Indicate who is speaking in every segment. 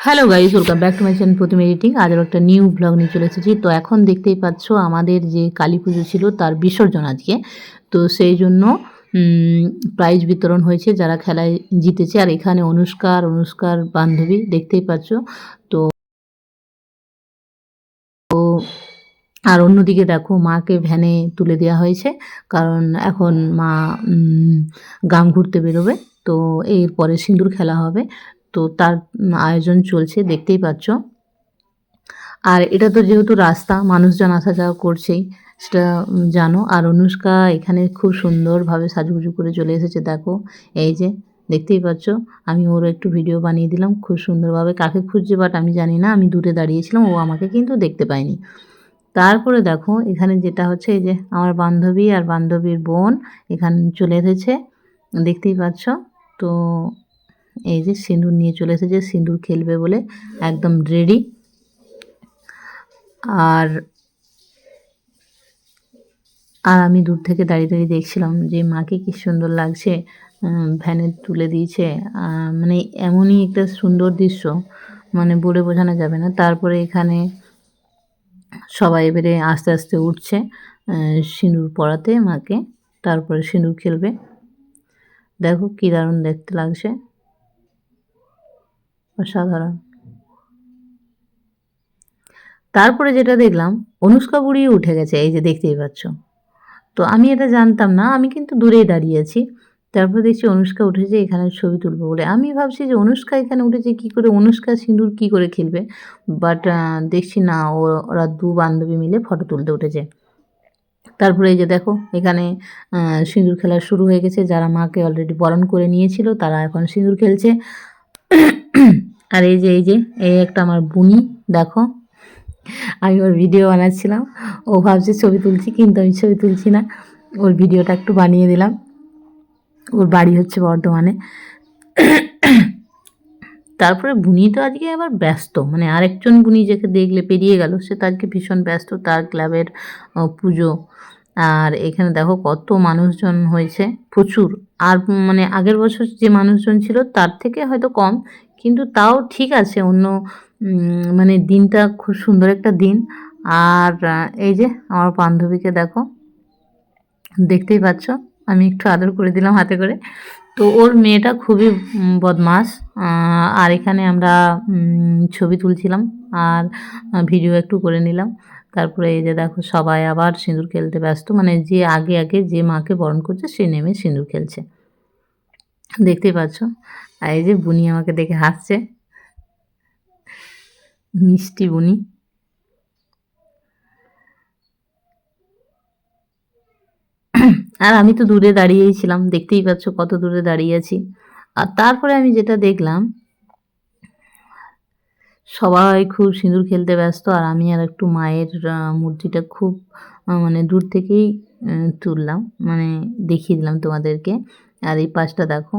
Speaker 1: Hello guys, welcome back to my channel Pratima editing. আজও একটা new blog নিয়ে চলে এসেছি। তো এখন দেখতেই পাচ্ছ আমাদের যে কালী পুজো ছিল তার বিসর্জন আজকে। তো সেই জন্য প্রাইজ বিতরণ হয়েছে যারা খেলায় জিতেছে। আর এখানে অনুষ্কার বান্ধবী দেখতেই পাচ্ছ। তো আর অন্যদিকে দেখো মাকে ভ্যানে তুলে দেওয়া হয়েছে, কারণ এখন মা গ্রাম ঘুরতে বেরোবে। তো এরপরে সিঁদুর খেলা হবে, তো তার আয়োজন চলছে দেখতেই পাচ্ছ। আর এটা তো যেহেতু রাস্তা, মানুষজন আসা যাওয়া করছেই, সেটা জানো। আর অনুষ্কা এখানে খুব সুন্দরভাবে সাজুগুজু করে চলে এসেছে দেখো। এই যে দেখতেই পাচ্ছ, আমি ওর একটু ভিডিও বানিয়ে দিলাম খুব সুন্দরভাবে। কাকে খুঁজছে বাট আমি জানি না, আমি দূরে দাঁড়িয়েছিলাম, ও আমাকে কিন্তু দেখতে পায়নি। তারপরে দেখো এখানে যেটা হচ্ছে, এই যে আমার বান্ধবী আর বান্ধবীর বোন এখানে চলে এসেছে দেখতেই পাচ্ছ। তো এই যে সিঁদুর নিয়ে চলে এসেছে, সিঁদুর খেলবে বলে একদম রেডি। আর আর আমি দূর থেকে দাঁড়িয়ে দাঁড়িয়ে দেখছিলাম যে মাকে কি সুন্দর লাগছে, ভ্যানে তুলে দিয়েছে। মানে এমনই একটা সুন্দর দৃশ্য, মানে বলে বোঝানো যাবে না। তারপরে এখানে সবাই এবারে আস্তে আস্তে উঠছে সিঁদুর পরাতে মাকে, তারপরে সিঁদুর খেলবে। দেখো কী দারুণ দেখতে লাগছে, অসাধারণ। তারপরে যেটা দেখলাম, অনুষ্কা বুড়িও উঠে গেছে, এই যে দেখতেই পাচ্ছ। তো আমি এটা জানতাম না, আমি কিন্তু দূরেই দাঁড়িয়ে আছি। তারপর দেখছি অনুষ্কা উঠেছে এখানে ছবি তুলবো বলে। আমি ভাবছি যে অনুষ্কা এখানে উঠেছে কী করে, অনুষ্কা সিঁদুর কী করে খেলবে। বাট দেখছি না, ওরা দু বান্ধবী মিলে ফটো তুলতে উঠেছে। তারপরে এই যে দেখো এখানে সিঁদুর খেলা শুরু হয়ে গেছে। যারা মাকে অলরেডি বরণ করে নিয়েছিল তারা এখন সিঁদুর খেলছে। আর এই যে এই একটা আমার বুনি দেখো, আমি ওর ভিডিও বানাচ্ছিলাম। ও ভাবছে ছবি তুলছি, কিন্তু আমি ছবি তুলছি না, ওর ভিডিওটা একটু বানিয়ে দিলাম। ওর বাড়ি হচ্ছে বর্ধমানে। তারপরে বুনি তো আজকে আবার ব্যস্ত, মানে আরেকজন বুনি যাকে দেখলে পেরিয়ে গেল, সে তো আজকে ভীষণ ব্যস্ত, তার ক্লাবের পুজো। আর এখানে দেখো কত মানুষজন হয়েছে, প্রচুর। আর মানে আগের বছর যে মানুষজন ছিল তার থেকে হয়তো কম, কিন্তু তাও ঠিক আছে। অন্য মানে দিনটা খুব সুন্দর একটা দিন। আর এই যে আমার বান্ধবীকে দেখো, দেখতেই পাচ্ছ, আমি একটু আদর করে দিলাম হাতে করে। তো ওর মেয়েটা খুবই বদমাস। আর এখানে আমরা ছবি তুলছিলাম আর ভিডিও একটু করে নিলাম। তারপরে এই যে দেখো সবাই আবার সিঁদুর খেলতে ব্যস্ত, মানে যে আগে আগে যে মাকে বরণ করছে সে নেমে সিঁদুর খেলছে দেখতেই পাচ্ছ। আর এই যে বুনি আমাকে দেখে হাসছে, মিষ্টি বুনি। আর আমি তো দূরে দাঁড়িয়েই ছিলাম, দেখতেই পাচ্ছ কত দূরে দাঁড়িয়ে আছি। আর তারপরে আমি যেটা দেখলাম, সবাই খুব সিঁদুর খেলতে ব্যস্ত। আর আমি আর একটু মায়ের মূর্তিটা খুব মানে দূর থেকেই তুললাম, মানে দেখিয়ে দিলাম তোমাদেরকে। আর এই পাশটা দেখো,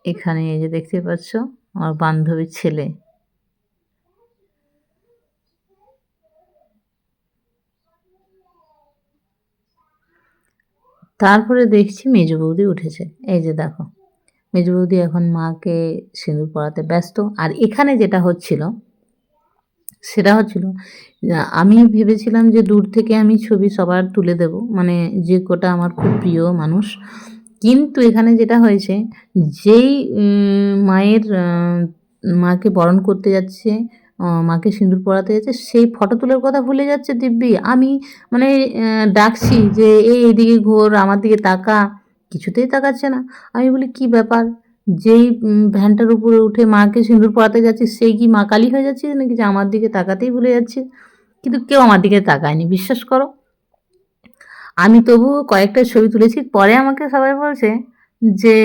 Speaker 1: এখানে এই যে দেখতে পাচ্ছ আমার বান্ধবীর ছেলে। তারপরে দেখছি মেজ বৌদি উঠেছে, এই যে দেখো মেজ বৌদি এখন মাকে সিঁদুর পরাতে ব্যস্ত। আর এখানে যেটা হচ্ছিল সেটা হচ্ছিল, আমি ভেবেছিলাম যে দূর থেকে আমি ছবি সবার তুলে দেব, মানে যে কটা আমার খুব প্রিয় মানুষ। কিন্তু এখানে যেটা হয়েছে, যেই মায়ের মাকে বরণ করতে যাচ্ছে, মাকে সিঁদুর পরাতে যাচ্ছে, সেই ফটো তোলার কথা ভুলে যাচ্ছে দিব্যি। আমি মানে ডাকছি যে এই এদিকে ঘোর, আমার দিকে তাকা, কিছুতেই তাকাচ্ছে না। আমি বলি কী ব্যাপার, যেই ভ্যানটার উপরে উঠে মাকে সিঁদুর পরাতে যাচ্ছি সেই কি মা কালী হয়ে যাচ্ছে নাকি, যে আমার দিকে তাকাতেই ভুলে যাচ্ছে। কিন্তু কেউ আমার দিকে তাকায়নি, বিশ্বাস করো। আমি তবুও কয়েকটা ছবি তুলেছি, পরে আমাকে সবাই বলছে যে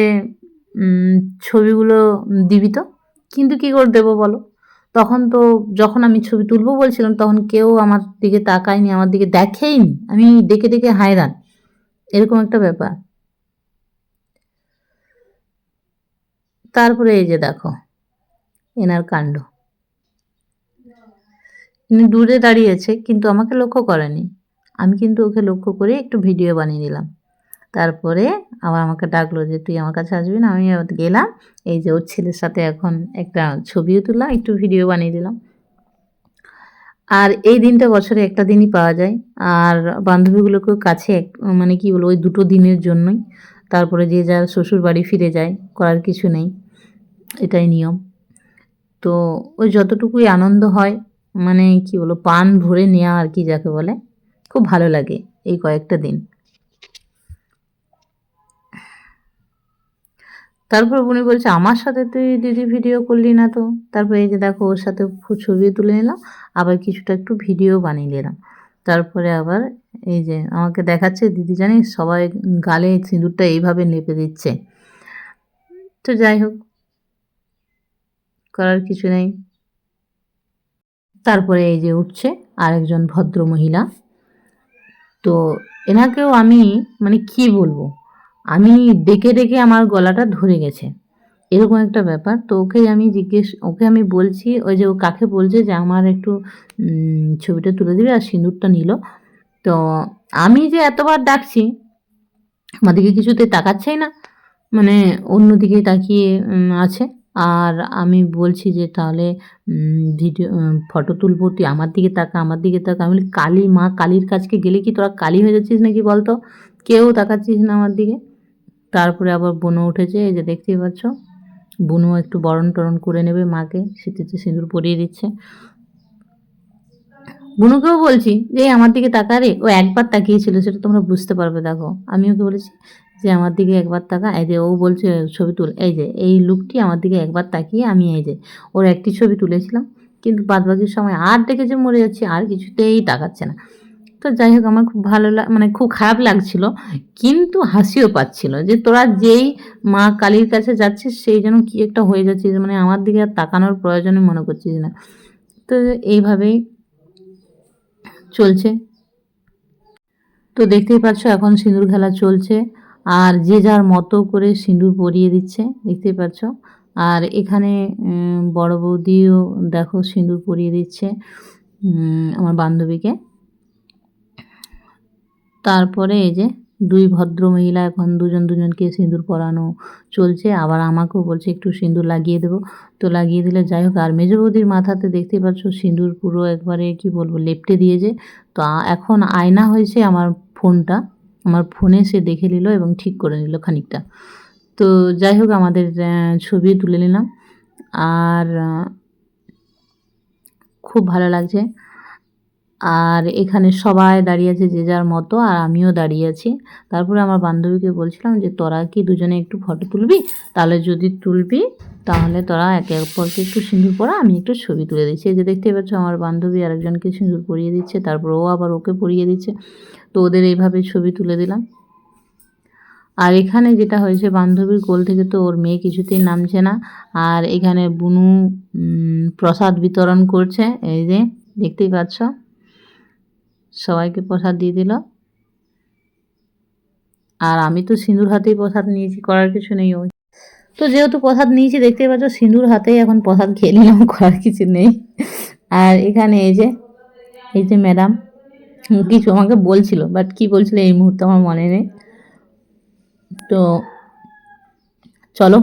Speaker 1: ছবিগুলো দিবি তো, কিন্তু কী করে দেবো বলো। তখন তো যখন আমি ছবি তুলবো বলছিলাম তখন কেউ আমার দিকে তাকায়নি, আমার দিকে দেখেইনি। আমি ডেকে ডেকে হায়রান, এরকম একটা ব্যাপার। তারপরে এই যে দেখো এনার কাণ্ড, ইনি দূরে দাঁড়িয়েছে কিন্তু আমাকে লক্ষ্য করেনি। আমি কিন্তু ওকে লক্ষ্য করে একটু ভিডিও বানিয়ে নিলাম। তারপরে আবার আমাকে ডাকলো যে তুই আমার কাছে আসবি না। আমি আবার গেলাম। এই যে ওর ছেলের সাথে এখন একটা ছবিও তুললাম, একটু ভিডিও বানিয়ে দিলাম। আর এই দিনটা বছরে একটা দিনই পাওয়া যায়। আর বান্ধবীগুলোকেও কাছে মানে কি বলবো, ওই 2টো দিনের জন্যই। তারপরে যে যার শ্বশুরবাড়ি ফিরে যায়, করার কিছু নেই, এটাই নিয়ম। তো ওই যতটুকুই আনন্দ হয়, মানে কি বলবো, প্রাণ ভরে নেওয়া আর কি যাকে বলে, খুব ভালো লাগে এই কয়েকটা দিন। তারপর উনি বলছে আমার সাথে তুই দিদি ভিডিও করলি না তো। তারপর এই যে দেখো ওর সাথে ছবিও তুলে নিলাম, আবার কিছুটা একটু ভিডিও বানিয়ে নিলাম। তারপরে আবার এই যে আমাকে দেখাচ্ছে, দিদি জানিস সবাই গালে সিঁদুরটা এইভাবে লেপে দিচ্ছে। তো যাই হোক, করার কিছু নেই। তারপরে এই যে উঠছে আরেকজন ভদ্র মহিলা। তো এনাকেও আমি মানে কি বলবো, আমি ডেকে ডেকে আমার গলাটা ধরে গেছে, এরকম একটা ব্যাপার। তো ওকে আমি বলছি, ওই যে ও কাকে বলছে যে আমার একটু ছবিটা তুলে দিবে আর সিঁদুরটা নিল। তো আমি যে এতবার ডাকছি, আমার দিকে কিছুতেই তাকাচ্ছেই না, মানে অন্যদিকে তাকিয়ে আছে। আর আমি বলছি যে তাহলে ভিডিও ফটো তুলবো, তুই আমার দিকে তাকা, আমার দিকে তাকা। আমি বলি কালী মা কালীর কাছকে গেলে কি তোরা কালী হয়ে যাচ্ছিস নাকি বলতো, কেউ তাকাচ্ছিস না আমার দিকে। তারপরে আবার বোনও উঠেছে, এই যে দেখতেই পাচ্ছ, বুনু একটু বরণ টরণ করে নেবে মাকে, শীতেতে সিঁদুর পরিয়ে দিচ্ছে। বুনুকেও বলছি যে এই আমার দিকে তাকা রে, ও একবার তাকিয়েছিল, সেটা তোমরা বুঝতে পারবে। দেখো আমি ওকে বলেছি যে আমার দিকে একবার তাকা। এই যে ও বলছে ছবি তুল, এই যে এই লুকটি আমার দিকে একবার তাকিয়ে আমি এই যে ওর একটি ছবি তুলেছিলাম, কিন্তু বাদবাকি সময় আর ডেকেছে মরে যাচ্ছি, আর কিছুতেই তাকাচ্ছে না। তো যাই হোক, আমার খুব ভালো মানে খুব খারাপ লাগছিল, কিন্তু হাসিও পাচ্ছিল যে তোরা যেই মা কালীর কাছে যাচ্ছিস সেই যেন কি একটা হয়ে যাচ্ছিস, মানে আমার দিকে আর তাকানোর প্রয়োজনই মনে করছিস না। তো এইভাবেই চলছে। তো দেখতেই পাচ্ছ এখন সিঁদুর খেলা চলছে, আর যে যার মতো করে সিঁদুর পরিয়ে দিচ্ছে, দেখতেই পাচ্ছ। আর এখানে বড় বৌদিও দেখো সিঁদুর পরিয়ে দিচ্ছে আমার বান্ধবীকে। তারপরে এই যে 2 ভদ্র মহিলা এখন দুজনকে সিঁদুর পরানো চলছে, আবার আমাকেও বলছে একটু সিঁদুর লাগিয়ে দেবো। তো লাগিয়ে দিলে যাই হোক। আর মেজো বৌদির মাথাতে দেখতেই পাচ্ছ সিঁদুর পুরো একবারে কি বলবো লেপ্টে দিয়েছে। তো এখন আয়না হয়েছে আমার ফোনটা, আমার ফোনে সে দেখে নিল এবং ঠিক করে নিল খানিকটা। তো যাই হোক, আমাদের ছবি তুলে নিলাম। আর খুব ভালো লাগছে। আর এখানে সবাই দাঁড়িয়ে আছে যে যার মতো, আর আমিও দাঁড়িয়ে আছি। তারপরে আমার বান্ধবীকে বলছিলাম যে তোরা কি দুজনে একটু ফটো তুলবি, তাহলে যদি তুলবি তাহলে তোরা একে অপরকে একটু সিঁদুর পরা, আমি একটু ছবি তুলে দিচ্ছি। এই যে দেখতেই পাচ্ছ আমার বান্ধবী আরেকজনকে সিঁদুর পরিয়ে দিচ্ছে, তারপর ও আবার ওকে পরিয়ে দিচ্ছে। তো ওদের এইভাবে ছবি তুলে দিলাম। আর এখানে যেটা হয়েছে, বান্ধবীর কোল থেকে তো ওর মেয়ে কিছুতেই নামছে না। আর এখানে বুনু প্রসাদ বিতরণ করছে, এই যে দেখতেই পাচ্ছ, সবাইকে প্রসাদ দিয়ে দিল। আর আমি তো সিঁদুর হাতেই প্রসাদ নিয়েছি, করার কিছু নেই। ওই তো যেহেতু প্রসাদ নিয়েছি, দেখতেই পাচ্ছ সিঁদুর হাতেই এখন প্রসাদ খেয়ে নিলাম, করার কিছু নেই। আর এখানে এই যে ম্যাডাম কিছু আমাকে বলছিল, বাট কি বলছিল এই মুহূর্তে আমার মনে নেই। তো চলো